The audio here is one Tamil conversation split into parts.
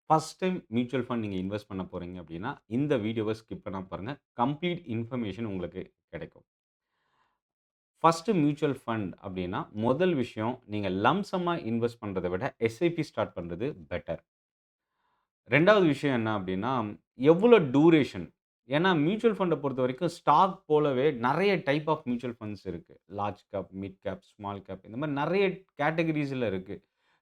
ஃபர்ஸ்ட் டைம் மியூச்சுவல் ஃபண்ட் நீங்க இன்வெஸ்ட் பண்ண போறீங்க அப்படின்னா, இந்த வீடியோவ ஸ்கிப் பண்ணாம பாருங்க. கம்ப்ளீட் இன்ஃபர்மேஷன் உங்களுக்கு கிடைக்கும். ஃபர்ஸ்ட் மியூச்சுவல் ஃபண்ட் அப்படின்னா, முதல் விஷயம் நீங்க லம்ப் சம்மா இன்வெஸ்ட் பண்றத விட எஸ்ஐபி ஸ்டார்ட் பண்றது பெட்டர். 2வது விஷயம் என்ன அப்படின்னா, எவ்வளோ டூரேஷன். ஏன்னா மியூச்சுவல் ஃபண்ட பொறுத்தவரைக்கும் ஸ்டாக் போலவே நெறைய டைப் ஆஃப் மியூச்சுவல் ஃபண்ட்ஸ் இருக்கு. Large cap, mid cap, small gap இந்த மாரி நெறைய கேட்டகரீஸ்ல இருக்கு.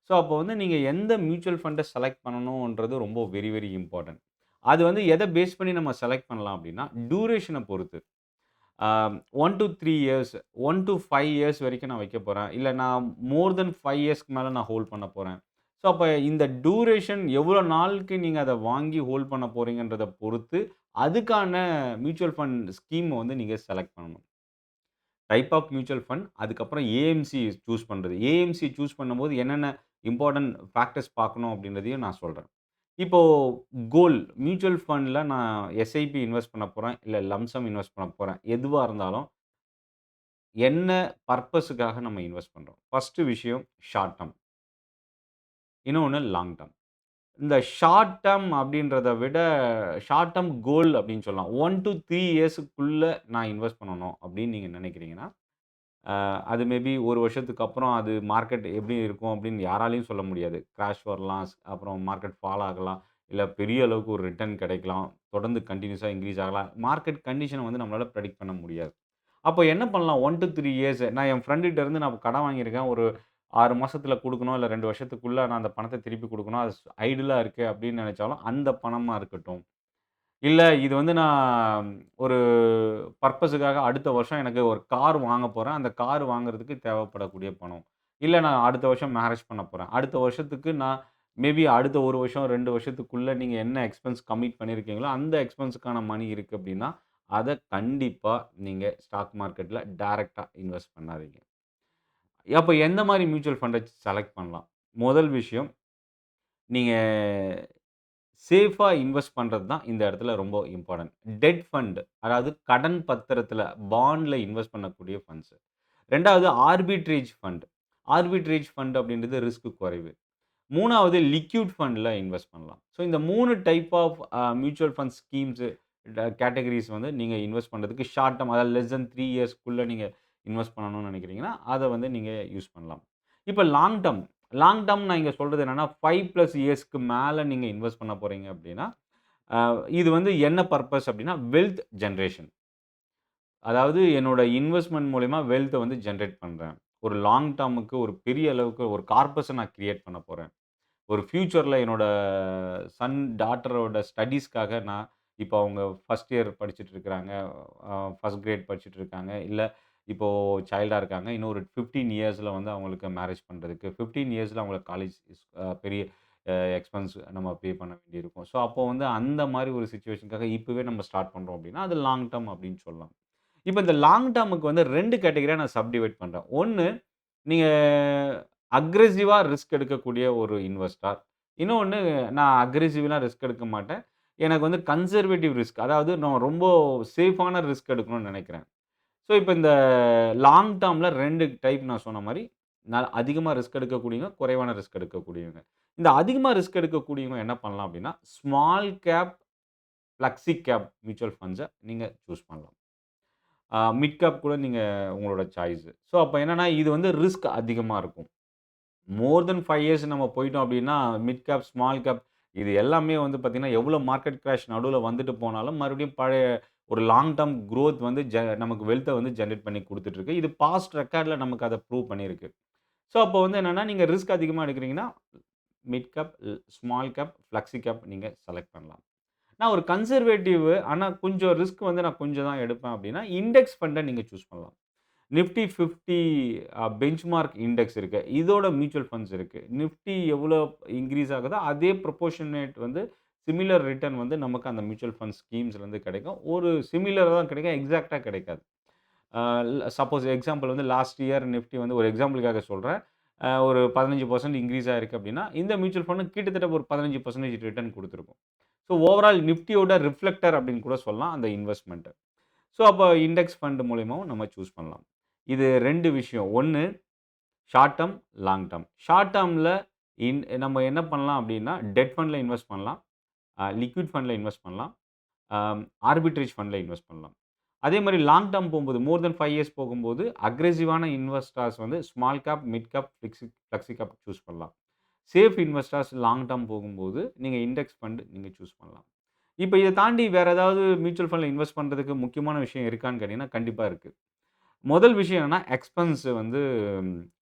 ஸோ, அப்போ வந்து நீங்க எந்த மியூச்சுவல் ஃபண்ட செலக்ட் பண்ணணுன்றது ரொம்ப வெரி, வெரி இம்பார்ட்டன்ட். அது வந்து எத பேஸ் பண்ணி நம்ம செலக்ட் பண்ணலாம் அப்படின்னா, டூரேஷன பொறுத்து. ஆ 1 டூ 3 இயர்ஸ், 1 டூ 5 இயர்ஸ் வரைக்கும் நான் வைக்க போறேன். இல்ல நான் மோர் தென் 5 இயர்ஸ்க்கு மேல நான் ஹோல்ட் பண்ண போறேன். ஸோ, அப்ப இந்த டூரேஷன் எவ்வளோ நாளுக்கு நீங்க அத வாங்கி ஹோல்ட் பண்ண போறீங்கன்றத பொறுத்து, அதுக்கான மியூச்சுவல் ஃபண்ட் ஸ்கீம வந்து நீங்க செலக்ட் பண்ணணும். டைப் ஆஃப் மியூச்சுவல் ஃபண்ட், அதுக்கப்புறம் ஏஎம்சி சூஸ் பண்றது. ஏஎம்சி சூஸ் பண்ணும்போது என்னென்ன இம்பார்ட்டன்ட் ஃபேக்டர்ஸ் பார்க்கணும் அப்படின்றதையும் நான் சொல்றேன். இப்போ மியூச்சுவல் ஃபண்ட்ல நான் எஸ்ஐபி இன்வெஸ்ட் பண்ண போறேன், இல்ல லம்ப் சம் இன்வெஸ்ட் பண்ண போறேன். எதுவா இருந்தாலும் என்ன பர்ப்பஸுக்காக நம்ம இன்வெஸ்ட் பண்றோம். ஃபர்ஸ்ட் விஷயம் ஷார்ட் டெர்ம். இன்னொன்னு லாங் டெர்ம். இந்த ஷார்ட் டெர்ம் அப்படின்றத விட ஷார்ட் டெர்ம் கோல் அப்படின்னு சொல்லலாம். 1 டூ 3 இயர்ஸ்க்குள்ள நான் இன்வெஸ்ட் பண்ணணும் அப்படின்னு நீங்க நினைக்கிறீங்கன்னா, அது மேபி 1 வருஷத்துக்கு அப்புறம் அது மார்க்கெட் எப்படி இருக்கும் அப்படின்னு யாராலயும் சொல்ல முடியாது. கிராஷ் வரலாம். அப்புறம் மார்க்கெட் ஃபால் ஆகலாம். இல்ல பெரிய அளவுக்கு ஒரு ரிட்டர்ன் கிடைக்கலாம். தொடர்ந்து கன்டினியூஸா இன்கிரீஸ் ஆகலாம். மார்க்கெட் கண்டிஷன வந்து நம்மளால பிரெடிக்ட் பண்ண முடியாது. அப்போ என்ன பண்ணலாம் 1 டூ 3 இயர்ஸ் நான் என் ஃப்ரெண்டுட்ட இருந்து நான் கடன் வாங்கியிருக்கேன். ஒரு 6 மாசத்துல குடுக்கணும். இல்ல 2 வருஷத்துக்குள்ள நான் அந்த பணத்த திருப்பி குடுக்கணும். அது ஐடிலா இருக்கு அப்படின்னு நெனைச்சாலும், அந்த பணமா இருக்கட்டும். இல்ல இது வந்து நான் ஒரு பர்ப்பஸுக்காக அடுத்த வருஷம் எனக்கு ஒரு கார் வாங்க போறேன். அந்த கார் வாங்குறதுக்கு தேவைப்படக்கூடிய பணம். இல்ல நான் அடுத்த வருஷம் மேரேஜ் பண்ண போறேன். அடுத்த வருஷத்துக்கு நான் மேபி அடுத்த 1 வருஷம், 2 வருஷத்துக்குள்ள நீங்க என்ன எக்ஸ்பென்ஸ் கமிட் பண்ணியிருக்கீங்களோ, அந்த எக்ஸ்பென்ஸ்க்கான மனி இருக்கு அப்டின்னா, அத கண்டிப்பா நீங்க ஸ்டாக் மார்க்கெட்ல டைரக்ட்டா இன்வெஸ்ட் பண்ணாதீங்க. அப்ப எந்த மாரி மியூச்சுவல் ஃபண்ட செலக்ட் பண்ணலாம்? முதல் விஷயம், நீங்க சேஃபா இன்வெஸ்ட் பண்றது தான் இந்த இடத்துல ரொம்ப இம்பார்ட்டன்ட். டெட் ஃபண்ட் அதாவது கடன் பத்திரத்தில பாண்ட்ல இன்வெஸ்ட் பண்ணக்கூடிய ஃபண்ட்ஸ். 2வது ஆர்பிட்ரேஜ் ஃபண்ட். ஆர்பிட்ரேஜ் ஃபண்ட் அப்படின்றது ரிஸ்க் குறைவு. 3வது லிக்விட் ஃபண்ட்ல இன்வெஸ்ட் பண்ணலாம். ஸோ இந்த 3 type of mutual fund schemes categories வந்து நீங்க இன்வெஸ்ட் பண்றதுக்கு ஷார்ட் டெர்ம் அதாவது லெஸ் தென் 3 இயர்ஸ்க்குள்ள நீங்க இன்வெஸ்ட் பண்ணணும்னு நினைக்கிறீங்கன்னா, அத வந்து நீங்க யூஸ் பண்ணலாம். இப்ப லாங் டெர்ம் லாங் டெர்ம் நான் இங்க சொல்றது என்னன்னா 5 பிளஸ் இயர்ஸ்க்கு மேல நீங்க இன்வெஸ்ட் பண்ண போறீங்க அப்படின்னா, அ இது வந்து என்ன பர்ப்பஸ் அப்படின்னா, வெல்த் ஜெனரேஷன். அதாவது என்னோட இன்வெஸ்ட்மென்ட் மூலியமா வெல்த்த வந்து ஜெனரேட் பண்றேன். ஒரு லாங் டெர்முக்கு ஒரு பெரிய அளவுக்கு ஒரு கார்பஸ நான் கிரியேட் பண்ண போறேன். ஒரு ஃபியூச்சர்ல என்னோட சன், டாட்டரோட ஸ்டடீஸ்க்காக நான் இப்போ அவங்க ஃபர்ஸ்ட் இயர் படிச்சுட்டு இருக்கிறாங்க. ஃபர்ஸ்ட் கிரேட் படிச்சுட்டு இருக்காங்க. இல்ல இப்போ சைல்டா இருக்காங்க. இன்னும் ஒரு 15 இயர்ஸ்ல வந்து அவங்களுக்கு மேரேஜ் பண்றதுக்கு, 15 இயர்ஸ்ல அவங்களுக்கு காலேஜ் பெரிய எக்ஸ்பென்ஸ் நம்ம பே பண்ண வேண்டியிருக்கும். ஸோ, அப்போ வந்து அந்த மாரி ஒரு சிச்சுவேஷனுக்காக இப்பவே நம்ம ஸ்டார்ட் பண்றோம் அப்டின்னா, அது லாங் டெர்ம் அப்டின்னு சொல்லலாம். இப்ப இந்த லாங் டெர்முக்கு வந்து 2 கேட்டகரியா நான் சப்டிவைட் பண்றேன். 1 நீங்க அக்ரெசிவா ரிஸ்க் எடுக்கக்கூடிய ஒரு இன்வெஸ்டார். இன்னொன்னு நான் அக்ரெசிவ்லாம் ரிஸ்க் எடுக்க மாட்டேன். எனக்கு வந்து கன்சர்வேட்டிவ் ரிஸ்க் அதாவது நான் ரொம்ப சேஃபான ரிஸ்க் எடுக்கணும்னு நெனைக்கிறேன். ஸோ, இப்ப இந்த லாங் டெர்ம்ல 2 டைப் நான் சொன்ன மாரி, அதிகமா ரிஸ்க் எடுக்கக்கூடியவங்க, குறைவான ரிஸ்க் எடுக்கக்கூடியவங்க. இந்த அதிகமா ரிஸ்க் எடுக்கக்கூடியவங்க என்ன பண்ணலாம் அப்டின்னா, small cap, flexi cap mutual funds நீங்க சூஸ் பண்ணலாம். மிட் கேப் கூட நீங்க உங்களோட சாய்ஸ். ஸோ, அப்ப என்னன்னா, இது வந்து ரிஸ்க் அதிகமா இருக்கும். மோர் தென் 5 இயர்ஸ் நம்ம போயிட்டோம் அப்டின்னா, மிட் கேப், ஸ்மால் கேப் இது எல்லாமே வந்து பார்த்தீங்கன்னா, எவ்வளோ மார்க்கெட் கிராஷ் நடுவுல வந்துட்டு போனாலும், மறுபடியும் பழைய ஒரு லாங் டெர்ம் குரோத் வந்து நமக்கு வெல்த்த வந்து ஜெனரேட் பண்ணி குடுத்துட்டு இருக்கு. இது பாஸ்ட் ரெக்கார்ட்ல நமக்கு அத ப்ரூவ் பண்ணியிருக்கு. ஸோ, அப்போ வந்து என்னன்னா, நீங்க ரிஸ்க் அதிகமா எடுக்கிறீங்கன்னா, mid cap, small cap, flexi cap நீங்க செலக்ட் பண்ணலாம். நான் ஒரு கன்சர்வேட்டிவ் ஆனா கொஞ்சம் ரிஸ்க் வந்து நான் கொஞ்சம் தான் எடுப்பேன் அப்டின்னா, இண்டெக்ஸ் ஃபண்ட நீங்க சூஸ் பண்ணலாம். நிஃப்டி 50 பெஞ்ச்மார்க் இண்டெக்ஸ் இருக்கு. இதோட மியூச்சுவல் ஃபண்ட்ஸ் இருக்கு. நிஃப்டி எவ்வளோ இன்கிரீஸ் ஆகுதோ, அதே ப்ரொபோர்ஷனேட் வந்து சிமிலர் ரிட்டர்ன் வந்து நமக்கு அந்த மியூச்சுவல் ஃபண்ட் ஸ்கீம்ஸ்லேருந்து கிடைக்கும். ஒரு சிமிலரா தான் கிடைக்கும். எக்ஸாக்ட்டா கிடைக்காது. சப்போஸ் எக்ஸாம்பிள் வந்து லாஸ்ட் இயர் நிஃப்டி வந்து ஒரு எக்ஸாம்பிளுக்காக சொல்றேன். ஒரு 15% இன்கிரீஸ் ஆயிருக்கு அப்டின்னா, இந்த மியூச்சுவல் ஃபண்ட் கிட்டத்தட்ட ஒரு 15% ரிட்டர்ன் குடுத்திருக்கும். ஸோ ஓவரால் நிஃப்டியோட ரிஃப்ளெக்டர் அப்டின்னு கூட சொல்லலாம் அந்த இன்வெஸ்ட்மென்ட்ட. ஸோ அப்ப இண்டெக்ஸ் ஃபண்ட் மூலியமாவும் நம்ம சூஸ் பண்ணலாம். இது 2 விஷயம். 1 short term, long term. Short டெர்ம்ல நம்ம என்ன பண்ணலாம் அப்படின்னா, டெட் ஃபண்ட்ல இன்வெஸ்ட் பண்ணலாம். லிக்விட் ஃபண்ட்ல இன்வெஸ்ட் பண்ணலாம். ஆர்பிட்ரேஜ் ஃபண்ட்ல இன்வெஸ்ட் பண்ணலாம். அதே மாரி லாங் டெர்ம் போம்போது, மோர் தென் 5 இயர்ஸ் போகும்போது, அக்ரெசிவான இன்வெஸ்டர்ஸ் வந்து small cap, mid cap, flexi gap choose பண்ணலாம். சேஃப் இன்வெஸ்டர்ஸ் லாங் டெர்ம் போகும்போது, நீங்க இண்டெக்ஸ் ஃபண்ட் நீங்க சூஸ் பண்ணலாம். இப்ப இத தாண்டி வேற ஏதாவது மியூச்சுவல் ஃபண்ட்ல இன்வெஸ்ட் பண்றதுக்கு முக்கியமான விஷயம் இருக்கான்னு கேட்டீங்கன்னா, கண்டிப்பா இருக்கு. முதல் விஷயம் என்னன்னா,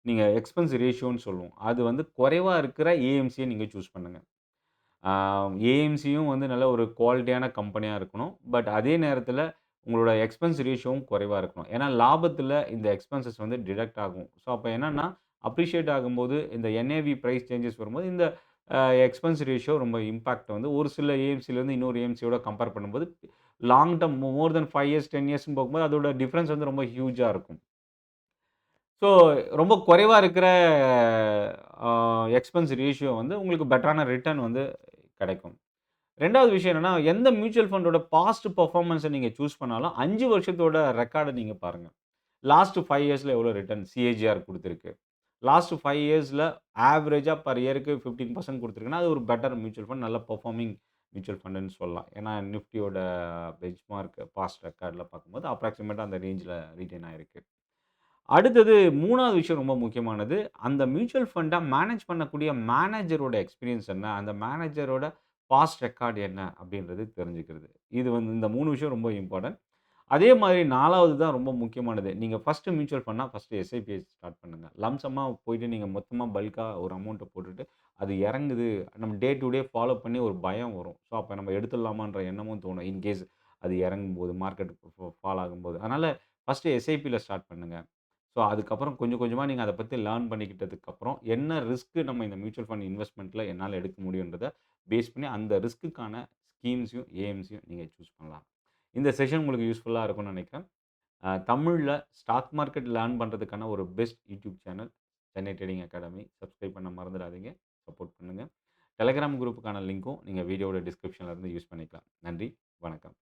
நீங்க எக்ஸ்பென்ஸ் ரேஷியோன்னு சொல்லுவோம். அது வந்து குறைவா இருக்கிற ஏஎம்சிய நீங்க சூஸ் பண்ணுங்க. ஆ ஏஎம்சியும் வந்து நல்ல ஒரு குவாலிட்டியான கம்பெனியா இருக்கணும். பட் அதே நேரத்தில உங்களோட எக்ஸ்பென்ஸ் ரேஷியோவும் குறைவா இருக்கணும். ஏன்னா லாபத்தில இந்த எக்ஸ்பென்சஸ் வந்து டிடக்ட் ஆகும். ஸோ அப்ப என்னன்னா, அப்ரிஷியேட் ஆகும்போது இந்த என்ஏவி பிரைஸ் சேஞ்சஸ் வரும்போது இந்த எக்ஸ்பென்ஸ் ரேஷியோ ரொம்ப இம்பாக்ட் வந்து ஒரு சில ஏஎம்சிலேருந்து இன்னொரு ஏஎம்சியோட கம்பேர் பண்ணும்போது லாங் டெர்ம் மோர் தென் 5 இயர்ஸ், 10 இயர்ஸ்ன்னு போகும்போது அதோட டிஃபரன்ஸ் வந்து ரொம்ப ஹியூஜா இருக்கும். ஸோ ரொம்ப குறைவா இருக்கிற எக்ஸ்பென்ஸ் ரேஷியோ வந்து உங்களுக்கு பெட்டரான ரிட்டர்ன் வந்து கிடைக்கும். 2வது விஷயம் என்னன்னா, எந்த மியூச்சுவல் ஃபண்டோட பாஸ்ட் பெர்ஃபார்மன்ஸ நீங்க சூஸ் பண்ணாலும் 5 வருஷத்தோட ரெக்கார்ட நீங்க பாருங்க. லாஸ்ட் 5 இயர்ஸ்ல எவ்வளோ ரிட்டர்ன் சிஏஜிஆர் குடுத்திருக்கு. லாஸ்ட் 5 இயர்ஸ்ல ஆவரேஜா பெர் இயர்க்கு 15% குடுத்திருக்குன்னா, அது ஒரு பெட்டர் மியூச்சுவல் ஃபண்ட். நல்ல பெர்ஃபார்மிங் மியூச்சுவல் ஃபண்டுன்னு சொல்லலாம். ஏன்னா, நிஃப்டியோட பெஞ்ச்மார்க் பாஸ்ட் ரெக்கார்ட்ல பார்க்கும்போது அப்ராக்ஸிமேட்டா அந்த ரேஞ்ச்ல ரீட்டெயின் ஆயிருக்கு. அடுத்தது 3வது விஷயம் ரொம்ப முக்கியமானது. அந்த மியூச்சுவல் ஃபண்ட மேனேஜ் பண்ணக்கூடிய மேனேஜரோட எக்ஸ்பீரியன்ஸ் என்ன? அந்த மேனேஜரோட பாஸ்ட் ரெக்கார்ட் என்ன? அப்படின்றது தெரிஞ்சுக்கிறது. இது வந்து இந்த 3 விஷயம் ரொம்ப இம்பார்ட்டன்ட். அதே மாதிரி 4வது தான் ரொம்ப முக்கியமானது. நீங்க ஃபர்ஸ்ட்டு மியூச்சுவல் ஃபண்ட்னா ஃபர்ஸ்ட்டு எஸ்ஐபி ஸ்டார்ட் பண்ணுங்க. லம்ப் சம்மா போயிட்டு நீங்க மொத்தமா பல்க்கா ஒரு அமௌண்ட்ட போட்டுட்டு, அது இறங்குது. நம்ம டே டூ டே ஃபாலோ பண்ணி ஒரு பயம் வரும். ஸோ, அப்ப நம்ம எடுத்துடலாமான்ற எண்ணமும் தோணும். இன்கேஸ் அது இறங்கும்போது, மார்க்கெட் ஃபால் ஆகும்போது. அதனால ஃபர்ஸ்ட்டு எஸ்ஐபில ஸ்டார்ட் பண்ணுங்க. ஸோ, அதுக்கப்புறம் கொஞ்சம் கொஞ்சமா நீங்க அத பத்தி லேர்ன் பண்ணிக்கிட்டதுக்கப்புறம், என்ன ரிஸ்க் நம்ம இந்த மியூச்சுவல் ஃபண்ட் இன்வெஸ்ட்மென்ட்ல என்னால எடுக்க முடியுன்றத பேஸ் பண்ணி அந்த ரிஸ்க்குக்கான ஸ்கீம்ஸையும், ஏஎம்ஸையும் நீங்க சூஸ் பண்ணலாம். இந்த செஷன் உங்களுக்கு யூஸ்ஃபுல்லா இருக்கும்னு நினைக்கிறேன். தமிழ்ல ஸ்டாக் மார்க்கெட் லேர்ன் பண்றதுக்கான ஒரு best YouTube channel Chennai trading academy. Subscribe பண்ண மறந்துடாதீங்க. சப்போர்ட் பண்ணுங்க. டெலகிராம் குரூப்புக்கான லிங்க்கும் நீங்க வீடியோவோட டிஸ்கிரிப்ஷன்ல இருந்து யூஸ் பண்ணிக்கலாம். நன்றி, வணக்கம்.